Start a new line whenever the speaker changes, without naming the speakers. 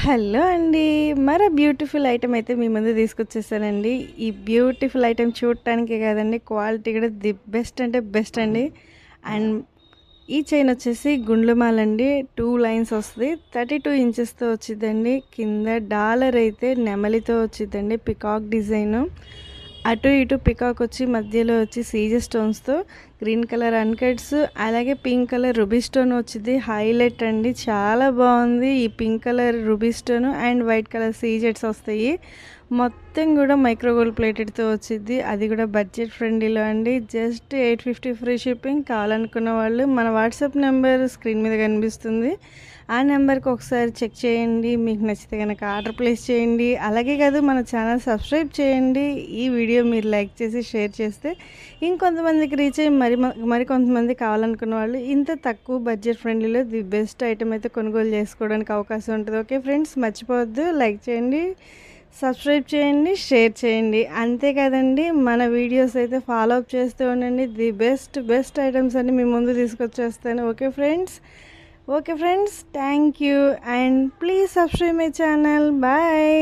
Hello అండి. మరో beautiful item అయితే మీ ముందు తీసుకొచ్చేసానండి. ఈ బ్యూటిఫుల్ ఐటెమ్ చూడటానికే కాదండి, క్వాలిటీ కూడా ది బెస్ట్ అంటే బెస్ట్ అండి. అండ్ ఈ చైన్ వచ్చేసి గుండ్లమాల అండి. 2 లైన్స్ వస్తుంది. 32 ఇంచెస్తో వచ్చిందండి. కింద డాలర్ అయితే నెమలితో వచ్చిందండి, పికాక్ డిజైన్. అటు ఇటు పికాక్ వచ్చి మధ్యలో వచ్చి సీజర్ స్టోన్స్తో గ్రీన్ కలర్ అన్కట్స్, అలాగే పింక్ కలర్ రుబీ స్టోన్ వచ్చింది. హైలైట్ అండి, చాలా బాగుంది. ఈ pink colour ruby stone and white colour సీజెట్స్ వస్తాయి. మొత్తం కూడా మైక్రోగోల్డ్ ప్లేటెడ్తో వచ్చింది. అది కూడా బడ్జెట్ ఫ్రెండ్లీలో అండి. Just 850 free shipping. కావాలనుకున్న వాళ్ళు మన వాట్సాప్ నెంబర్ స్క్రీన్ మీద కనిపిస్తుంది, ఆ నెంబర్కి ఒకసారి చెక్ చేయండి. మీకు నచ్చితే కనుక ఆర్డర్ ప్లేస్ చేయండి. అలాగే కాదు, మన ఛానల్ సబ్స్క్రైబ్ చేయండి. ఈ వీడియో మీరు లైక్ చేసి షేర్ చేస్తే ఇంకొంతమందికి రీచ్ అయ్యి మరికొంతమంది కావాలనుకున్న వాళ్ళు ఇంత తక్కువ బడ్జెట్ ఫ్రెండ్లీలో ది బెస్ట్ ఐటమ్ అయితే కొనుగోలు చేసుకోవడానికి అవకాశం ఉంటుంది. ఓకే ఫ్రెండ్స్, మర్చిపోవద్దు, లైక్ చేయండి, సబ్స్క్రైబ్ చేయండి, షేర్ చేయండి. అంతే కదండి, మన వీడియోస్ అయితే ఫాలో అప్ చేస్తూ ఉండండి. ది బెస్ట్ ఐటమ్స్ అన్ని మీ ముందు తీసుకొచ్చేస్తాను. Okay friends, thank you and please subscribe my channel. Bye.